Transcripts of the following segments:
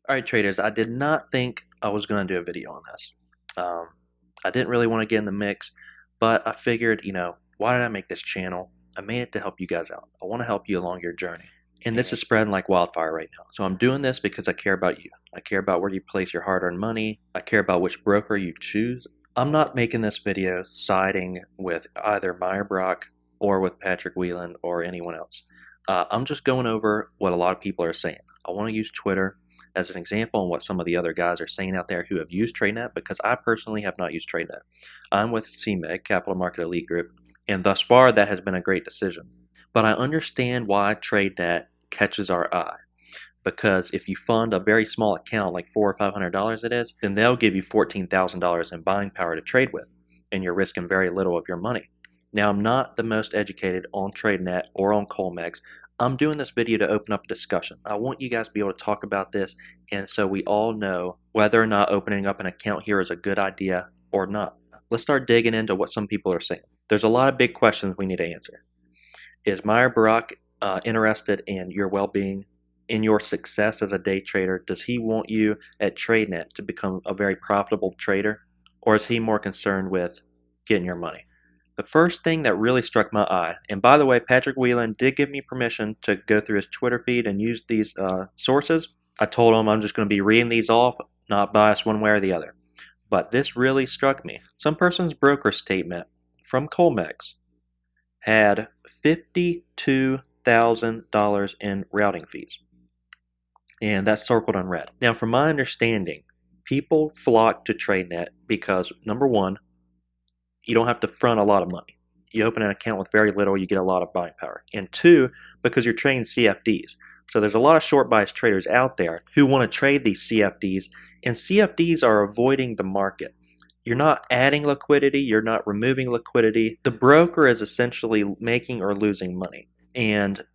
Alright traders, I did not think I was going to do a video on this. I didn't really want to get in the mix, but I figured, why did I make this channel? I made it to help you guys out. I want to help you along your journey. And this is spreading like wildfire right now. So I'm doing this because I care about you. I care about where you place your hard-earned money. I care about which broker you choose. I'm not making this video siding with either Meyer Brock or with Patrick Whelan or anyone else. I'm just going over what a lot of people are saying. I want to use Twitter as an example on what some of the other guys are saying out there who have used Tradenet, because I personally have not used Tradenet. I'm with CMEG, Capital Market Elite Group, and thus far that has been a great decision. But I understand why Tradenet catches our eye, because if you fund a very small account, like $400 or $500 it is, then they'll give you $14,000 in buying power to trade with, and you're risking very little of your money. Now, I'm not the most educated on Tradenet or on Colmex. I'm doing this video to open up a discussion. I want you guys to be able to talk about this, and so we all know whether or not opening up an account here is a good idea or not. Let's start digging into what some people are saying. There's a lot of big questions we need to answer. Is Meyer Brock interested in your well-being, in your success as a day trader? Does he want you at Tradenet to become a very profitable trader, or is he more concerned with getting your money? The first thing that really struck my eye, and by the way, Patrick Whelan did give me permission to go through his Twitter feed and use these sources. I told him I'm just going to be reading these off, not biased one way or the other. But this really struck me. Some person's broker statement from Colmex had $52,000 in routing fees. And that's circled in red. Now, from my understanding, people flock to Tradenet because, number one, you don't have to front a lot of money. You open an account with very little, you get a lot of buying power. And two, because you're trading CFDs. So there's a lot of short bias traders out there who want to trade these CFDs, and CFDs are avoiding the market. You're not adding liquidity, you're not removing liquidity. The broker is essentially making or losing money. And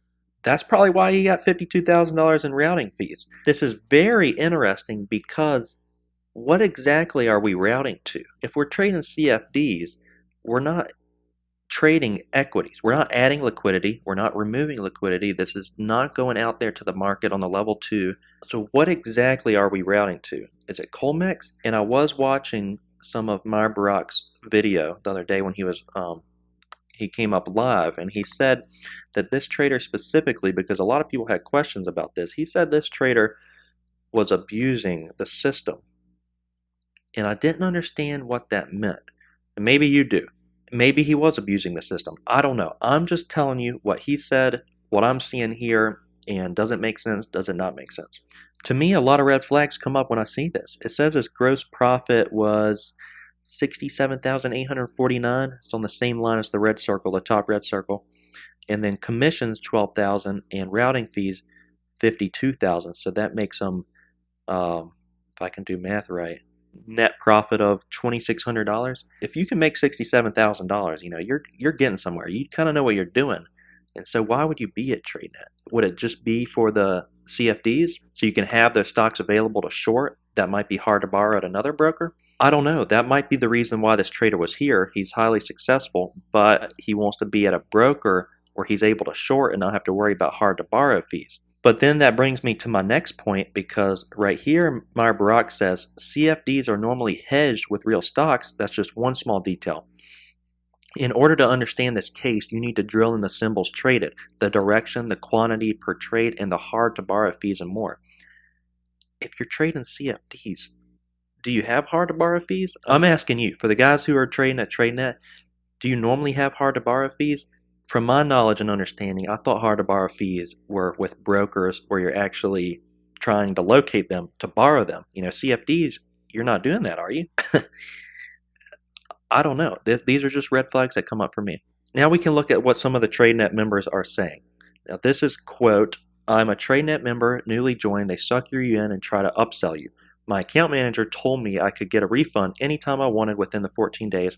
that's probably why you got $52,000 in routing fees. This is very interesting because what exactly are we routing to? If we're trading CFDs, we're not trading equities. We're not adding liquidity. We're not removing liquidity. This is not going out there to the market on the level 2. So what exactly are we routing to? Is it Colmex? And I was watching some of Meyer Brock's video the other day when he came up live, and he said that this trader specifically, because a lot of people had questions about this, he said this trader was abusing the system. And I didn't understand what that meant. And maybe you do. Maybe he was abusing the system. I don't know. I'm just telling you what he said, what I'm seeing here, and does it make sense? Does it not make sense? To me, a lot of red flags come up when I see this. It says his gross profit was $67,849. It's on the same line as the red circle, the top red circle. And then commissions, $12,000, and routing fees, $52,000. So that makes him, if I can do math right, net profit of $2,600. If you can make $67,000, you're getting somewhere. You kind of know what you're doing. And so why would you be at Tradenet? Would it just be for the CFDs so you can have those stocks available to short that might be hard to borrow at another broker? I don't know. That might be the reason why this trader was here. He's highly successful, but he wants to be at a broker where he's able to short and not have to worry about hard to borrow fees. But then that brings me to my next point, because right here, Meyer Brock says CFDs are normally hedged with real stocks. That's just one small detail. In order to understand this case, you need to drill in the symbols traded, the direction, the quantity per trade, and the hard to borrow fees and more. If you're trading CFDs, do you have hard to borrow fees? I'm asking you, for the guys who are trading at Tradenet, do you normally have hard to borrow fees? From my knowledge and understanding, I thought hard to borrow fees were with brokers where you're actually trying to locate them to borrow them. CFDs, you're not doing that, are you? I don't know. These are just red flags that come up for me. Now we can look at what some of the Tradenet members are saying. Now this is, quote, "I'm a Tradenet member, newly joined. They suck you in and try to upsell you. My account manager told me I could get a refund anytime I wanted within the 14 days.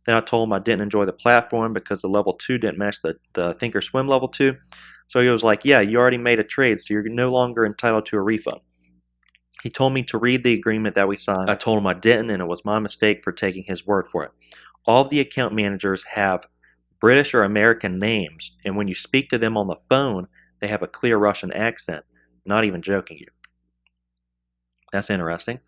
Then I told him I didn't enjoy the platform because the level 2 didn't match the Thinkorswim level 2. So he was like, yeah, you already made a trade, so you're no longer entitled to a refund. He told me to read the agreement that we signed. I told him I didn't, and it was my mistake for taking his word for it. All of the account managers have British or American names, and when you speak to them on the phone, they have a clear Russian accent. Not even joking you." That's interesting.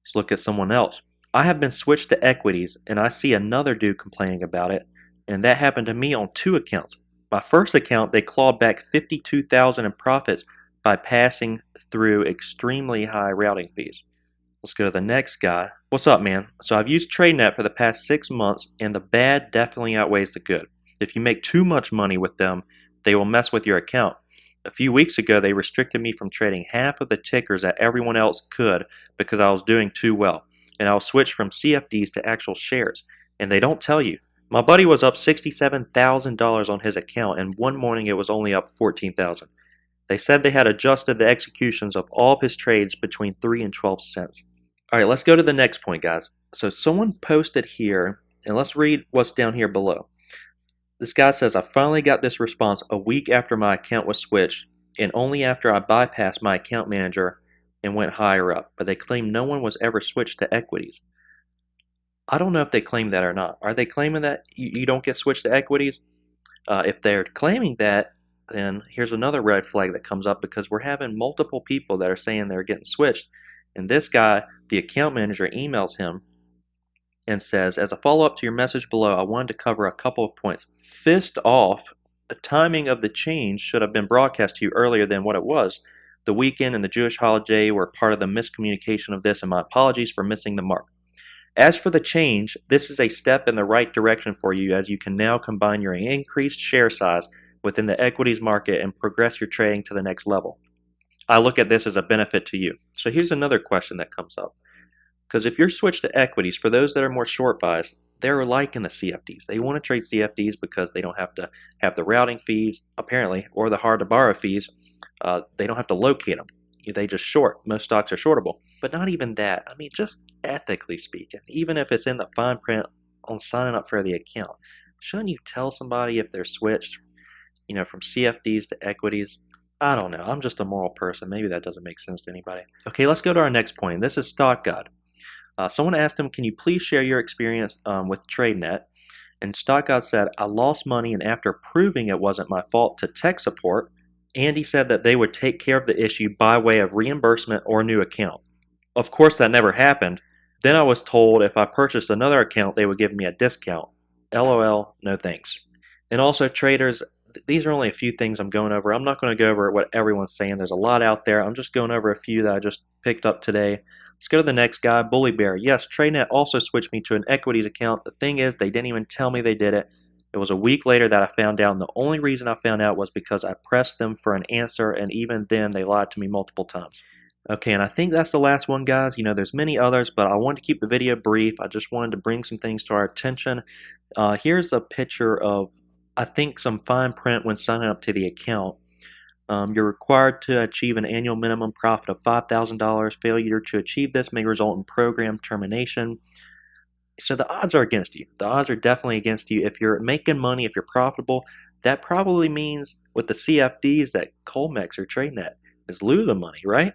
Let's look at someone else. I have been switched to equities, and I see another dude complaining about it, and that happened to me on 2 accounts. My first account, they clawed back 52,000 in profits by passing through extremely high routing fees. Let's go to the next guy. What's up, man? So I've used Tradenet for the past 6 months, and the bad definitely outweighs the good. If you make too much money with them, they will mess with your account. A few weeks ago, they restricted me from trading half of the tickers that everyone else could because I was doing too well, and I'll switch from CFDs to actual shares, and they don't tell you. My buddy was up $67,000 on his account, and one morning it was only up $14,000. They said they had adjusted the executions of all of his trades between 3 and 12 cents. All right, let's go to the next point, guys. So someone posted here, and let's read what's down here below. This guy says, I finally got this response a week after my account was switched, and only after I bypassed my account manager and went higher up, but they claim no one was ever switched to equities. I don't know if they claim that or not. Are they claiming that you don't get switched to equities? If they're claiming that, then here's another red flag that comes up because we're having multiple people that are saying they're getting switched. And this guy, the account manager, emails him and says, as a follow-up to your message below, I wanted to cover a couple of points. Fist off, the timing of the change should have been broadcast to you earlier than what it was. The weekend and the Jewish holiday were part of the miscommunication of this, and my apologies for missing the mark. As for the change, this is a step in the right direction for you as you can now combine your increased share size within the equities market and progress your trading to the next level. I look at this as a benefit to you. So here's another question that comes up. Because if you're switched to equities, for those that are more short buys, they're liking the CFDs. They want to trade CFDs because they don't have to have the routing fees, apparently, or the hard to borrow fees. They don't have to locate them. They just short. Most stocks are shortable. But not even that. I mean, just ethically speaking, even if it's in the fine print on signing up for the account, shouldn't you tell somebody if they're switched, from CFDs to equities? I don't know. I'm just a moral person. Maybe that doesn't make sense to anybody. Okay, let's go to our next point. This is Stock God. Someone asked him, can you please share your experience with Tradenet? And Stock God said, I lost money, and after proving it wasn't my fault to tech support, Andy said that they would take care of the issue by way of reimbursement or new account. Of course, that never happened. Then I was told if I purchased another account, they would give me a discount. LOL, no thanks. And also, traders, these are only a few things I'm going over. I'm not going to go over what everyone's saying. There's a lot out there. I'm just going over a few that I just picked up today. Let's go to the next guy, Bully Bear. Yes, Tradenet also switched me to an equities account. The thing is, they didn't even tell me they did it. It was a week later that I found out, and the only reason I found out was because I pressed them for an answer, and even then they lied to me multiple times. Okay, and I think that's the last one, guys. There's many others, but I wanted to keep the video brief. I just wanted to bring some things to our attention. Here's a picture of, I think, some fine print when signing up to the account. You're required to achieve an annual minimum profit of $5,000. Failure to achieve this may result in program termination. So the odds are against you. The odds are definitely against you. If you're making money, if you're profitable, that probably means with the CFDs that Colmex or Tradenet is losing money, right?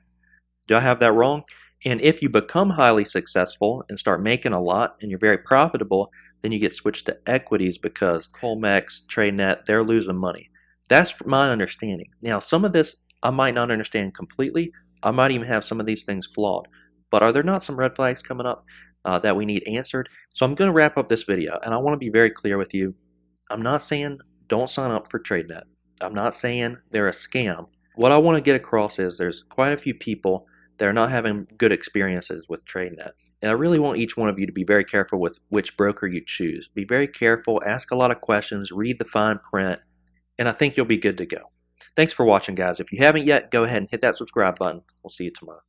Do I have that wrong? And if you become highly successful and start making a lot and you're very profitable, then you get switched to equities because Colmex, Tradenet, they're losing money. That's my understanding. Now, some of this I might not understand completely. I might even have some of these things flawed. But are there not some red flags coming up that we need answered? So I'm going to wrap up this video, and I want to be very clear with you. I'm not saying don't sign up for Tradenet. I'm not saying they're a scam. What I want to get across is there's quite a few people that are not having good experiences with Tradenet. And I really want each one of you to be very careful with which broker you choose. Be very careful, ask a lot of questions, read the fine print, and I think you'll be good to go. Thanks for watching, guys. If you haven't yet, go ahead and hit that subscribe button. We'll see you tomorrow.